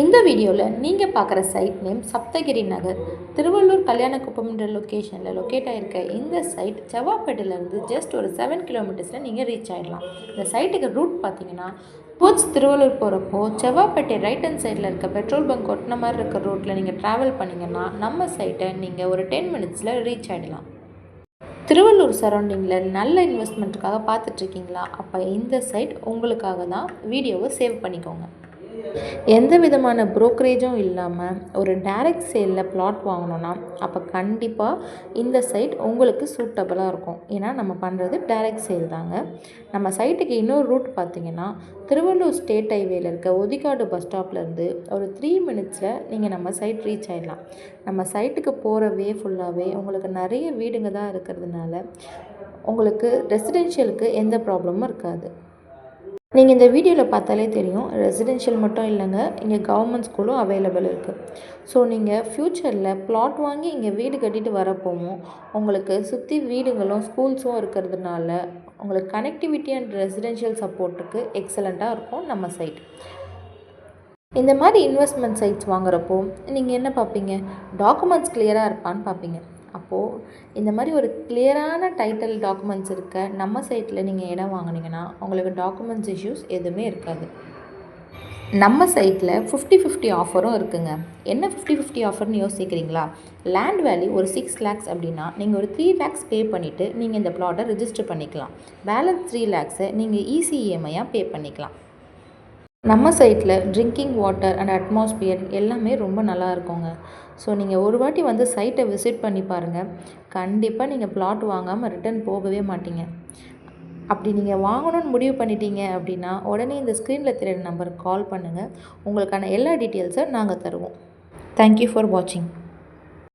இந்த வீடியோவில் நீங்கள் பார்க்குற சைட் நேம் சப்தகிரி நகர், திருவள்ளூர் கல்யாணக்குப்பம்ன்ற லொக்கேஷனில் லொக்கேட் ஆகிருக்க இந்த சைட் செவ்வாப்பேட்டையிலேருந்து ஜஸ்ட் ஒரு 7 கிலோமீட்டர்ஸில் நீங்கள் ரீச் ஆகிடலாம். இந்த சைட்டுக்கு ரூட் பார்த்தீங்கன்னா டுவர்ட்ஸ் திருவள்ளூர் போகிறப்போ செவ்வாப்பேட்டை ரைட் ஹேண்ட் சைடில் இருக்க பெட்ரோல் பங்க் ஒட்டின மாதிரி இருக்க ரோட்டில் நீங்கள் ட்ராவல் பண்ணிங்கன்னா நம்ம சைட்டை நீங்கள் ஒரு 10 மினிட்ஸில் ரீச் ஆகிடலாம். திருவள்ளூர் சரௌண்டிங்கில் நல்ல இன்வெஸ்ட்மெண்ட்டுக்காக பார்த்துட்ருக்கீங்களா? அப்போ இந்த சைட் உங்களுக்காக தான். வீடியோவை சேவ் பண்ணிக்கோங்க. எந்த விதமான ப்ரோக்கரேஜும் இல்லாமல் ஒரு டைரக்ட் சேலில் பிளாட் வாங்கணுன்னா அப்போ கண்டிப்பாக இந்த சைட் உங்களுக்கு சூட்டபுளாக இருக்கும். ஏன்னா நம்ம பண்ணுறது டைரக்ட் சேல் தாங்க. நம்ம சைட்டுக்கு இன்னொரு ரூட் பார்த்திங்கன்னா திருவள்ளூர் ஸ்டேட் ஹைவேல இருக்க ஒதிகாடு பஸ் ஸ்டாப்லேருந்து ஒரு 3 மினிட்ஸில் நீங்கள் நம்ம சைட் ரீச் ஆகிடலாம். நம்ம சைட்டுக்கு போகிற வே ஃபுல்லாகவே உங்களுக்கு நிறைய வீடுங்க தான் இருக்கிறதுனால உங்களுக்கு ரெசிடென்ஷியலுக்கு எந்த ப்ராப்ளமும் இருக்காது. நீங்கள் இந்த வீடியோவில் பார்த்தாலே தெரியும், ரெசிடென்ஷியல் மட்டும் இல்லைங்க, இங்கே கவர்மெண்ட் ஸ்கூலும் அவைலபிள் இருக்குது. ஸோ நீங்கள் ஃப்யூச்சரில் பிளாட் வாங்கி இங்கே வீடு கட்டிட்டு வரப்போவும் உங்களுக்கு சுற்றி வீடுகளும் ஸ்கூல்ஸும் இருக்கிறதுனால உங்களுக்கு கனெக்டிவிட்டி அண்ட் ரெசிடென்ஷியல் சப்போர்ட்டுக்கு எக்ஸலண்ட்டாக இருக்கும் நம்ம சைட். இந்த மாதிரி இன்வெஸ்ட்மெண்ட் சைட்ஸ் வாங்குறப்போ நீங்கள் என்ன பார்ப்பீங்க? டாக்குமெண்ட்ஸ் கிளியராக இருப்பான்னு பார்ப்பீங்க. அப்போது இந்த மாதிரி ஒரு கிளியரான டைட்டில் டாக்குமெண்ட்ஸ் இருக்க நம்ம சைட்டில் நீங்கள் இடம் வாங்கினீங்கன்னா உங்களுக்கு டாக்குமெண்ட்ஸ் இஷ்யூஸ் எதுவுமே இருக்காது. நம்ம சைட்டில் 50-50 ஆஃபரும் இருக்குங்க. என்ன 50-50 ஆஃபர்னு யோசிக்கிறீங்களா? லேண்ட் வேல்யூ ஒரு 6 lakhs அப்படின்னா நீங்கள் ஒரு 3 lakhs பே பண்ணிவிட்டு நீங்கள் இந்த பிளாட்டை ரிஜிஸ்டர் பண்ணிக்கலாம். பேலன்ஸ் 3 lakhs நீங்கள் EMI-யாக பே பண்ணிக்கலாம். நம்ம சைட்டில் ட்ரிங்கிங் வாட்டர் அண்ட் அட்மாஸ்பியர் எல்லாமே ரொம்ப நல்லா இருக்குங்க. ஸோ நீங்கள் ஒரு வாட்டி வந்து சைட்டை விசிட் பண்ணி பாருங்கள். கண்டிப்பாக நீங்கள் பிளாட் வாங்காமல் ரிட்டர்ன் போகவே மாட்டீங்க. அப்படி நீங்கள் வாங்கணும்னு முடிவு பண்ணிட்டீங்க அப்படின்னா உடனே இந்த ஸ்க்ரீனில் தெரியுற நம்பருக்கு கால் பண்ணுங்கள். உங்களுக்கான எல்லா டீட்டெயில்ஸை நாங்கள் தருவோம். தேங்க்யூ ஃபார் வாட்சிங்.